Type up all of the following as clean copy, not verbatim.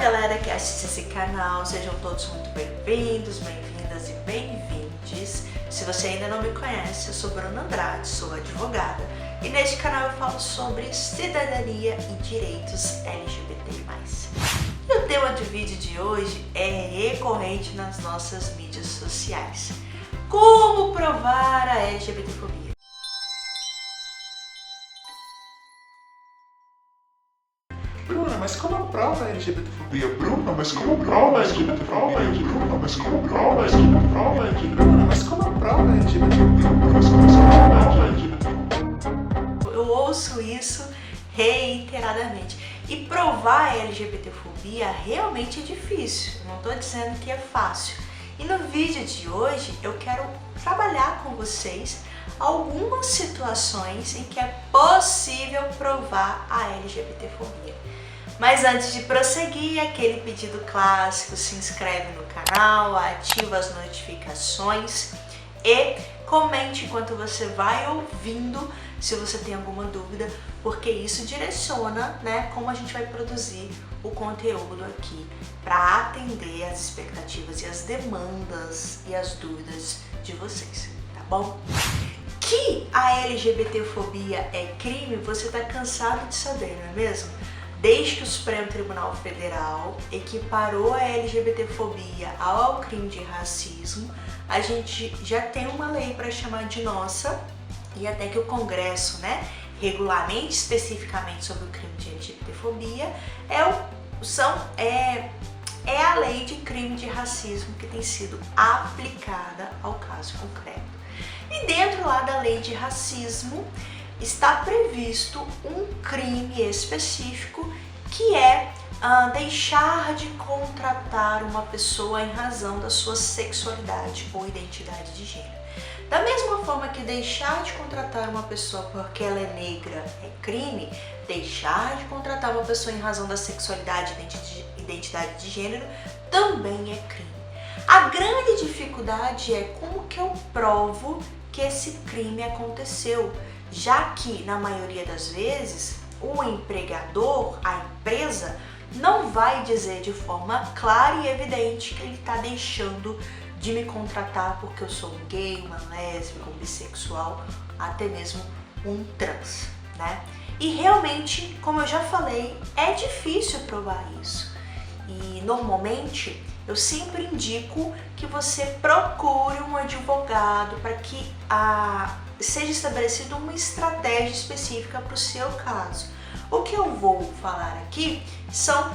galera que assiste esse canal, sejam todos muito bem-vindos, bem-vindas e bem-vindes. Se você ainda não me conhece, eu sou Bruna Andrade, sou advogada e neste canal eu falo sobre cidadania e direitos LGBT+. E o tema do vídeo de hoje é recorrente nas nossas mídias sociais. Como provar a LGBTfobia? Bruna, mas como prova a LGBTfobia? Bruna, mas como prova a LGBTfobia? Bruna, mas como prova a LGBTfobia? Bruna, mas como prova a LGBTfobia? Bruna, mas como prova a LGBTfobia? Eu ouço isso reiteradamente. E provar a LGBTfobia realmente é difícil, não estou dizendo que é fácil. E no vídeo de hoje eu quero trabalhar com vocês algumas situações em que é possível provar a LGBTfobia. Mas antes de prosseguir, aquele pedido clássico, se inscreve no canal, ativa as notificações e comente enquanto você vai ouvindo se você tem alguma dúvida, porque isso direciona, como a gente vai produzir o conteúdo aqui para atender as expectativas e as demandas e as dúvidas de vocês, tá bom? Que a LGBTfobia é crime, você tá cansado de saber, não é mesmo? Desde que o Supremo Tribunal Federal equiparou a LGBTfobia ao crime de racismo, a gente já tem uma lei para chamar de nossa, e até que o Congresso, regulamente especificamente sobre o crime de LGBTfobia, é a lei de crime de racismo que tem sido aplicada ao caso concreto. E dentro lá da lei de racismo está previsto um crime específico que é deixar de contratar uma pessoa em razão da sua sexualidade ou identidade de gênero. Da mesma forma que deixar de contratar uma pessoa porque ela é negra é crime, deixar de contratar uma pessoa em razão da sexualidade e identidade de gênero também é crime. A grande dificuldade é como que eu provo que esse crime aconteceu, já que na maioria das vezes o empregador, a empresa, não vai dizer de forma clara e evidente que ele está deixando de me contratar porque eu sou um gay, uma lésbica, um bissexual, até mesmo um trans, E realmente, como eu já falei, é difícil provar isso. E normalmente eu sempre indico que você procure um advogado para que seja estabelecida uma estratégia específica para o seu caso. O que eu vou falar aqui são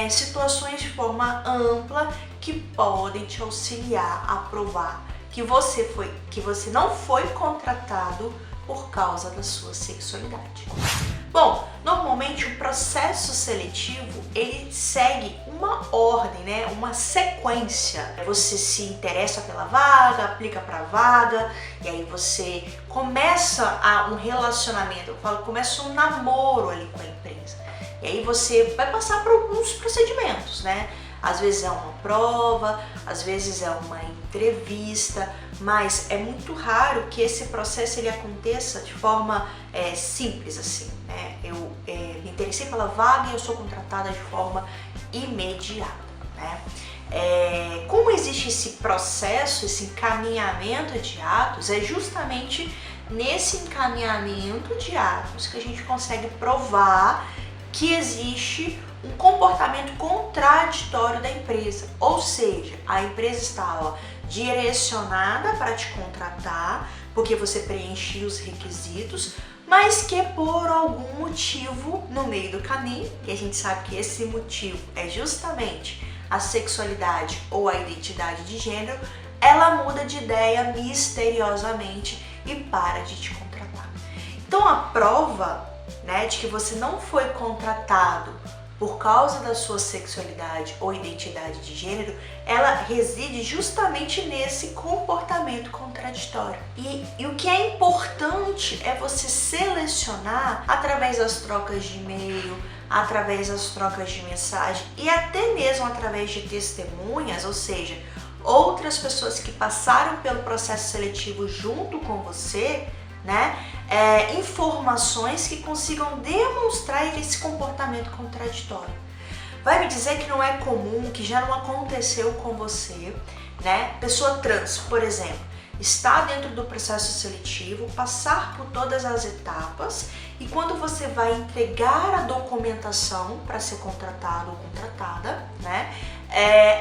situações de forma ampla que podem te auxiliar a provar que você não foi contratado por causa da sua sexualidade. Bom, normalmente o processo seletivo ele segue uma ordem, uma sequência. Você se interessa pela vaga, aplica para a vaga e aí você começa um relacionamento, começa um namoro ali com a empresa. E aí você vai passar por alguns procedimentos, Às vezes é uma prova, às vezes é uma entrevista, mas é muito raro que esse processo ele aconteça de forma simples assim, Eu me interessei pela vaga e eu sou contratada de forma imediata, Como existe esse processo, esse encaminhamento de atos, é justamente nesse encaminhamento de atos que a gente consegue provar que existe um comportamento contraditório da empresa, ou seja, a empresa está direcionada para te contratar porque você preencheu os requisitos, mas que por algum motivo no meio do caminho, que a gente sabe que esse motivo é justamente a sexualidade ou a identidade de gênero, ela muda de ideia misteriosamente e para de te contratar. Então a prova de que você não foi contratado por causa da sua sexualidade ou identidade de gênero, ela reside justamente nesse comportamento contraditório. E o que é importante é você selecionar através das trocas de e-mail, através das trocas de mensagem e até mesmo através de testemunhas, ou seja, outras pessoas que passaram pelo processo seletivo junto com você, informações que consigam demonstrar esse comportamento contraditório. Vai me dizer que não é comum, que já não aconteceu com você, né? Pessoa trans, por exemplo, está dentro do processo seletivo, passar por todas as etapas e quando você vai entregar a documentação para ser contratado ou contratada, né?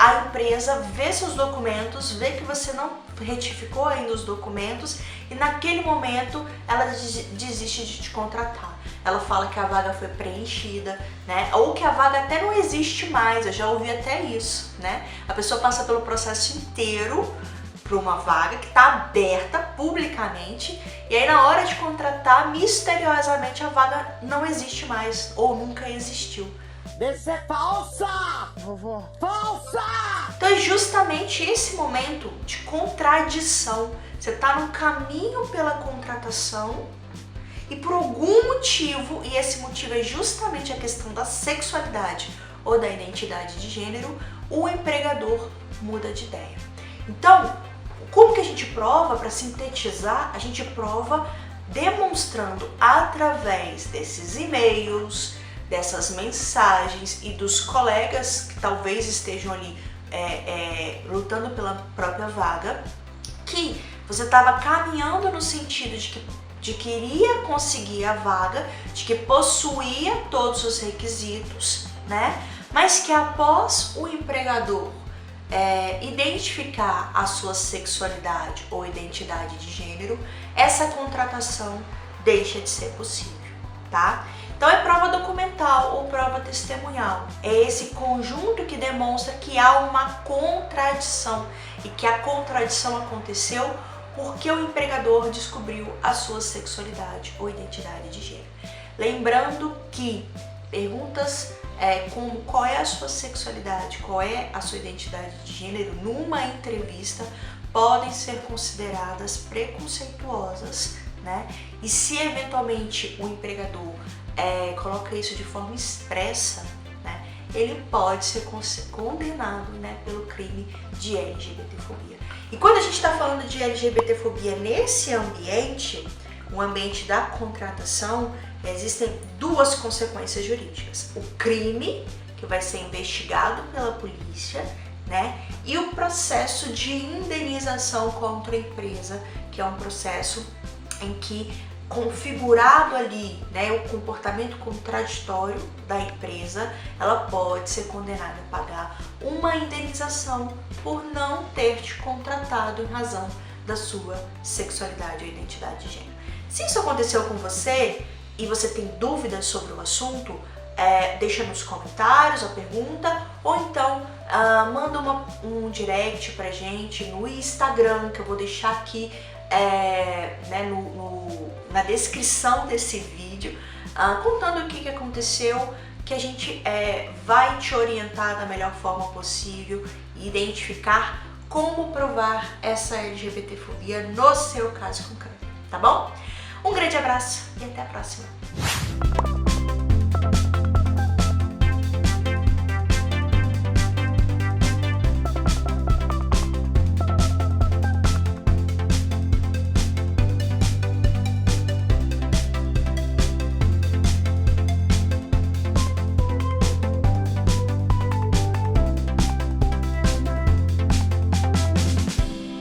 A empresa vê seus documentos, vê que você não retificou ainda os documentos e naquele momento ela desiste de te contratar. Ela fala que a vaga foi preenchida, né? Ou que a vaga até não existe mais, eu já ouvi até isso, né? A pessoa passa pelo processo inteiro para uma vaga que está aberta publicamente e aí na hora de contratar, misteriosamente a vaga não existe mais ou nunca existiu. Isso é falsa! Vovó. Falsa! Então é justamente esse momento de contradição. Você está no caminho pela contratação e por algum motivo, e esse motivo é justamente a questão da sexualidade ou da identidade de gênero, o empregador muda de ideia. Então, como que a gente prova? Para sintetizar, a gente prova demonstrando através desses e-mails, dessas mensagens e dos colegas que talvez estejam ali lutando pela própria vaga, que você estava caminhando no sentido de que iria conseguir a vaga, de que possuía todos os requisitos, né? Mas que após o empregador identificar a sua sexualidade ou identidade de gênero, essa contratação deixa de ser possível, tá? Então é prova documental ou prova testemunhal. É esse conjunto que demonstra que há uma contradição e que a contradição aconteceu porque o empregador descobriu a sua sexualidade ou identidade de gênero. Lembrando que perguntas como qual é a sua sexualidade, qual é a sua identidade de gênero numa entrevista podem ser consideradas preconceituosas, né? E se eventualmente o empregador coloca isso de forma expressa, né, ele pode ser condenado, né, pelo crime de LGBTfobia. E quando a gente está falando de LGBTfobia nesse ambiente, o ambiente da contratação, existem duas consequências jurídicas. O crime, que vai ser investigado pela polícia, né, e o processo de indenização contra a empresa, que é um processo em que configurado ali, né, o comportamento contraditório da empresa, ela pode ser condenada a pagar uma indenização por não ter te contratado em razão da sua sexualidade ou identidade de gênero. Se isso aconteceu com você e você tem dúvidas sobre o assunto, deixa nos comentários a pergunta ou então manda um direct pra gente no Instagram, que eu vou deixar aqui né, na descrição desse vídeo, contando o que aconteceu, que a gente vai te orientar da melhor forma possível e identificar como provar essa LGBTfobia no seu caso concreto, tá bom? Um grande abraço e até a próxima!